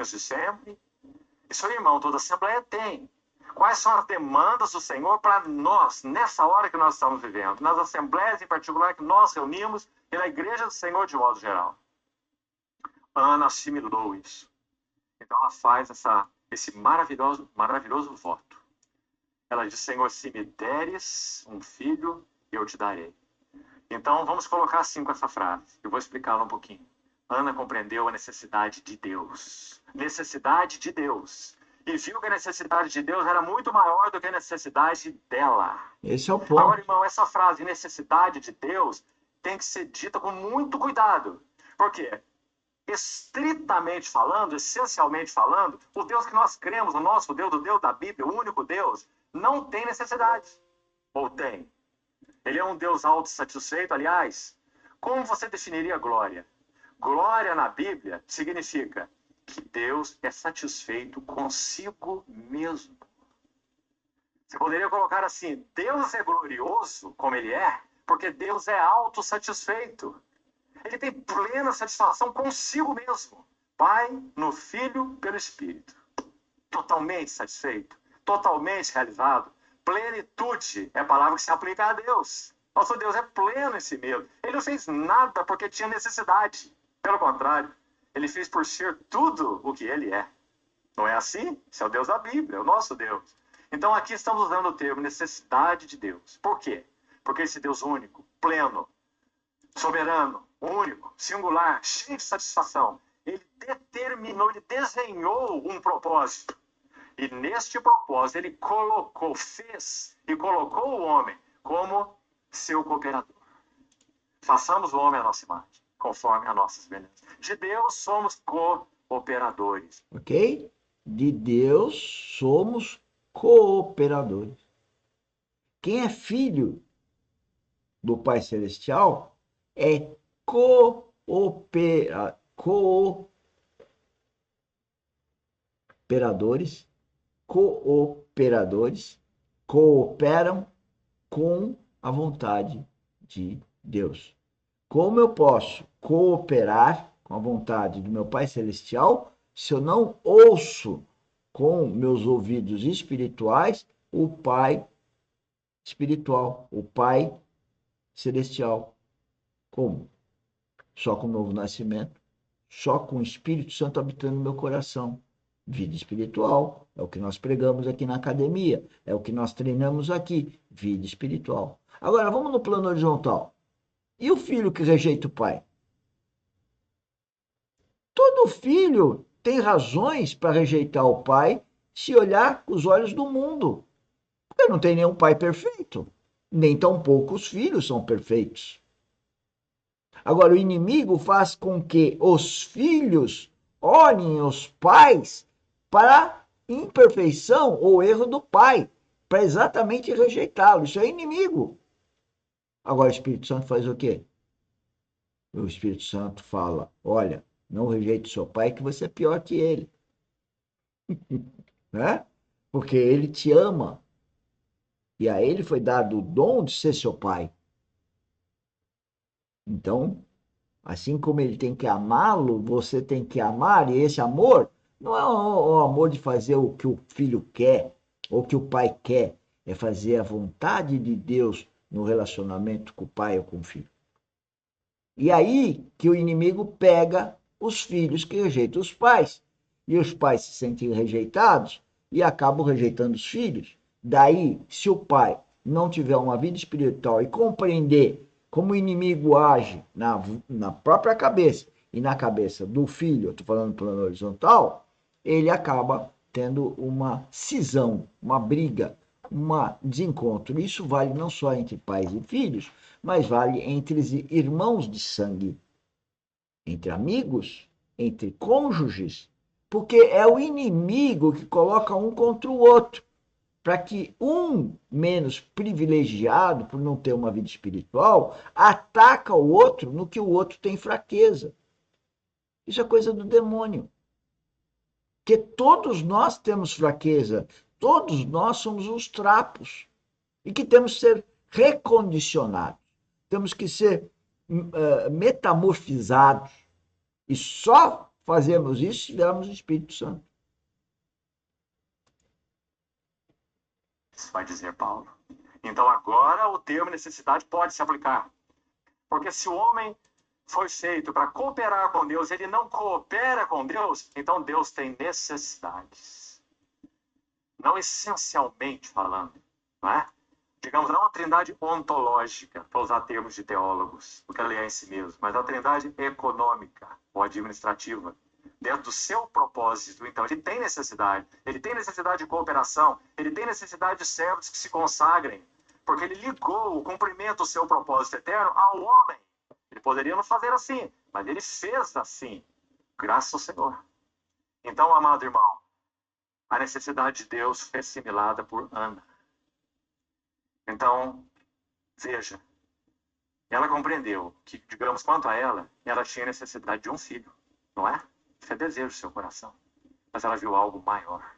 Desde sempre. Isso aí, irmão, toda assembleia tem. Quais são as demandas do Senhor para nós, nessa hora que nós estamos vivendo? Nas assembleias em particular que nós reunimos e na igreja do Senhor de modo geral. Ana assimilou isso. Então ela faz esse maravilhoso voto. Ela diz, Senhor, se me deres um filho, eu te darei. Então vamos colocar assim com essa frase. Eu vou explicá-la um pouquinho. Ana compreendeu a necessidade de Deus. Necessidade de Deus. E viu que a necessidade de Deus era muito maior do que a necessidade dela. Esse é o ponto. Agora, irmão, essa frase, necessidade de Deus, tem que ser dita com muito cuidado. Por quê? Estritamente falando, essencialmente falando, o Deus que nós cremos, o nosso Deus, o Deus da Bíblia, o único Deus, não tem necessidade. Ou tem? Ele é um Deus autossatisfeito. Aliás, como você definiria glória? Glória na Bíblia significa que Deus é satisfeito consigo mesmo. Você poderia colocar assim, Deus é glorioso, como ele é, porque Deus é autossatisfeito. Ele tem plena satisfação consigo mesmo. Pai, no Filho, pelo Espírito. Totalmente satisfeito, totalmente realizado. Plenitude é a palavra que se aplica a Deus. Nosso Deus é pleno em si mesmo. Ele não fez nada porque tinha necessidade. Pelo contrário, ele fez por ser tudo o que ele é. Não é assim? Esse é o Deus da Bíblia, é o nosso Deus. Então aqui estamos usando o termo necessidade de Deus. Por quê? Porque esse Deus único, pleno, soberano, único, singular, cheio de satisfação, ele determinou, ele desenhou um propósito. E neste propósito ele fez e colocou o homem como seu cooperador. Façamos o homem à nossa imagem, conforme a nossa semelhança. De Deus somos cooperadores. Ok? De Deus somos cooperadores. Quem é filho do Pai Celestial é cooperadores, cooperam com a vontade de Deus. Como eu posso cooperar com a vontade do meu Pai Celestial se eu não ouço com meus ouvidos espirituais o Pai espiritual, o Pai Celestial? Como? Só com o novo nascimento, só com o Espírito Santo habitando no meu coração. Vida espiritual, é o que nós pregamos aqui na academia, é o que nós treinamos aqui, vida espiritual. Agora, vamos no plano horizontal. E o filho que rejeita o pai? Todo filho tem razões para rejeitar o pai se olhar com os olhos do mundo. Porque não tem nenhum pai perfeito, nem tampouco os filhos são perfeitos. Agora, o inimigo faz com que os filhos olhem os pais para imperfeição ou erro do pai, para exatamente rejeitá-lo. Isso é inimigo. Agora, o Espírito Santo faz o quê? O Espírito Santo fala, olha, não rejeite seu pai que você é pior que ele. Né? Porque ele te ama. E a ele foi dado o dom de ser seu pai. Então, assim como ele tem que amá-lo, você tem que amar, e esse amor não é o amor de fazer o que o filho quer, ou que o pai quer, é fazer a vontade de Deus no relacionamento com o pai ou com o filho. E aí que o inimigo pega os filhos que rejeitam os pais, e os pais se sentem rejeitados e acabam rejeitando os filhos. Daí, se o pai não tiver uma vida espiritual e compreender como o inimigo age na própria cabeça e na cabeça do filho, eu estou falando plano horizontal, ele acaba tendo uma cisão, uma briga, um desencontro. Isso vale não só entre pais e filhos, mas vale entre irmãos de sangue, entre amigos, entre cônjuges, porque é o inimigo que coloca um contra o outro, para que um menos privilegiado, por não ter uma vida espiritual, ataca o outro no que o outro tem fraqueza. Isso é coisa do demônio. Porque todos nós temos fraqueza, todos nós somos uns trapos, e que temos que ser recondicionados, temos que ser metamorfizados, e só fazemos isso se tivermos o Espírito Santo. Isso vai dizer Paulo. Então agora o termo necessidade pode se aplicar. Porque se o homem foi feito para cooperar com Deus, ele não coopera com Deus, então Deus tem necessidades. Não essencialmente falando, não é? Digamos, não a trindade ontológica, para usar termos de teólogos, porque ela é em si mesmo, mas a trindade econômica ou administrativa. Dentro do seu propósito, então, ele tem necessidade de cooperação, ele tem necessidade de servos que se consagrem, porque ele ligou o cumprimento do seu propósito eterno ao homem. Ele poderia não fazer assim, mas ele fez assim, graças ao Senhor. Então, amado irmão, a necessidade de Deus foi assimilada por Ana. Então, veja, ela compreendeu que, digamos, quanto a ela tinha necessidade de um filho, não é? Isso é desejo do seu coração. Mas ela viu algo maior.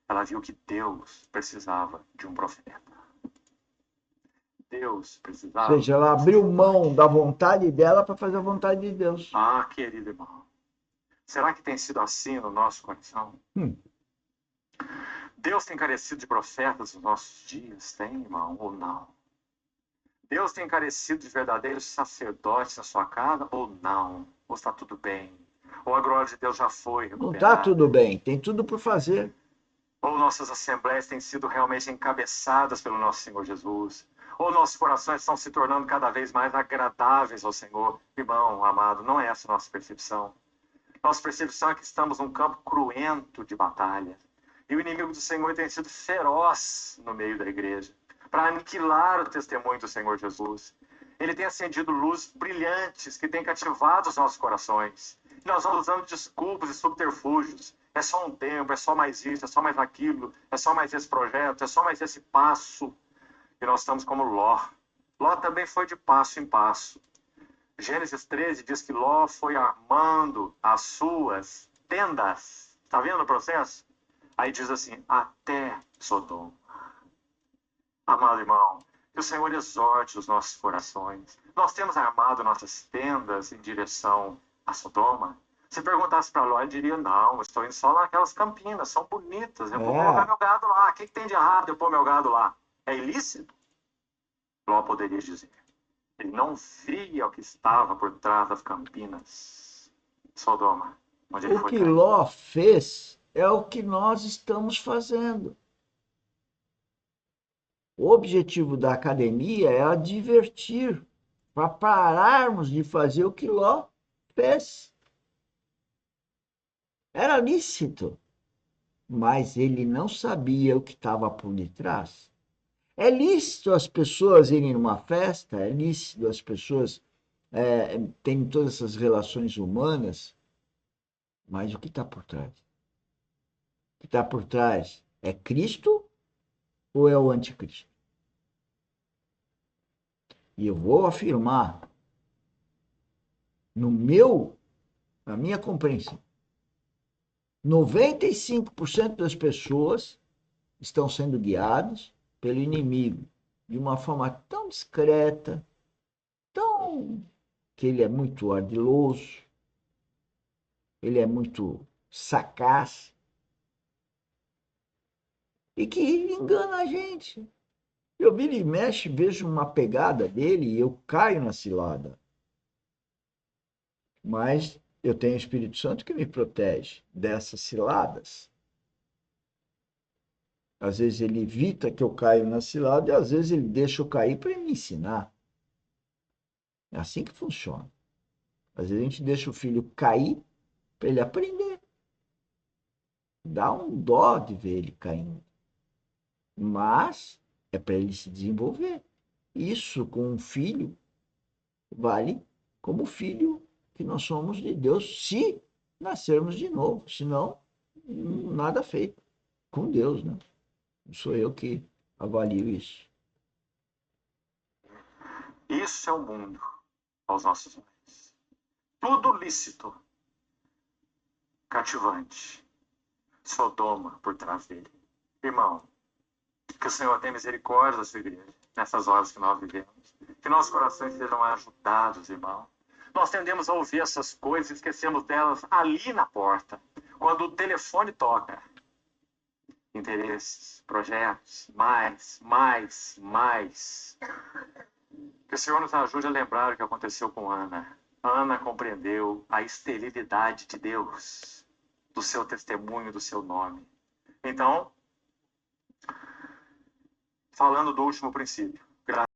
Ela viu que Deus precisava de um profeta. Deus Ou precisava... seja, ela abriu mão da vontade dela para fazer a vontade de Deus. Ah, querido irmão, será que tem sido assim no nosso coração? Deus tem carecido de profetas nos nossos dias? Tem, irmão, ou não? Deus tem carecido de verdadeiros sacerdotes na sua casa ou não? Ou está tudo bem? Ou a glória de Deus já foi Não recuperada? está tudo bem, tem tudo por fazer. Ou nossas assembleias têm sido realmente encabeçadas pelo nosso Senhor Jesus? Ou nossos corações estão se tornando cada vez mais agradáveis ao Senhor? Irmão, amado, não é essa a nossa percepção. Nossa percepção é que estamos num campo cruento de batalha. E o inimigo do Senhor tem sido feroz no meio da igreja, para aniquilar o testemunho do Senhor Jesus. Ele tem acendido luzes brilhantes que têm cativado os nossos corações. E nós vamos usando desculpas e subterfúgios. É só um tempo, é só mais isso, é só mais aquilo, é só mais esse projeto, é só mais esse passo. E nós estamos como Ló. Ló também foi de passo em passo. Gênesis 13 diz que Ló foi armando as suas tendas. Está vendo o processo? Aí diz assim, até Sodoma. Amado irmão, que o Senhor exorte os nossos corações. Nós temos armado nossas tendas em direção a Sodoma. Se perguntasse para Ló, ele diria, não, estou indo só naquelas campinas, são bonitas, eu vou colocar meu gado lá. O que tem de errado eu pôr meu gado lá? É ilícito? Ló poderia dizer. Ele não via o que estava por trás das campinas. Sodoma, onde ele O foi que cair. Ló fez é o que nós estamos fazendo. O objetivo da academia é advertir, para pararmos de fazer o que Ló fez. Era lícito, mas ele não sabia o que estava por detrás. É lícito as pessoas irem numa festa, é lícito as pessoas terem todas essas relações humanas, mas o que está por trás? O que está por trás é Cristo ou é o anticristo? E eu vou afirmar, na minha compreensão, 95% das pessoas estão sendo guiadas pelo inimigo de uma forma tão discreta, tão que ele é muito ardiloso, ele é muito sagaz e que ele engana a gente. Eu viro e mexe, vejo uma pegada dele e eu caio na cilada. Mas eu tenho o Espírito Santo que me protege dessas ciladas. Às vezes ele evita que eu caia na cilada e às vezes ele deixa eu cair para me ensinar. É assim que funciona. Às vezes a gente deixa o filho cair para ele aprender. Dá um dó de ver ele caindo. Mas é para ele se desenvolver. Isso com um filho vale como filho que nós somos de Deus, se nascermos de novo. Senão, nada feito com Deus, né? Não sou eu que avalio isso. Isso é o mundo aos nossos olhos. Tudo lícito, cativante. Sodoma por trás dele. Irmão, que o Senhor tenha misericórdia da sua igreja nessas horas que nós vivemos. Que nossos corações sejam ajudados, irmão. Nós tendemos a ouvir essas coisas e esquecemos delas ali na porta, quando o telefone toca. Interesses, projetos, mais. Que o Senhor nos ajude a lembrar o que aconteceu com Ana. Ana compreendeu a esterilidade de Deus, do seu testemunho, do seu nome. Então, falando do último princípio,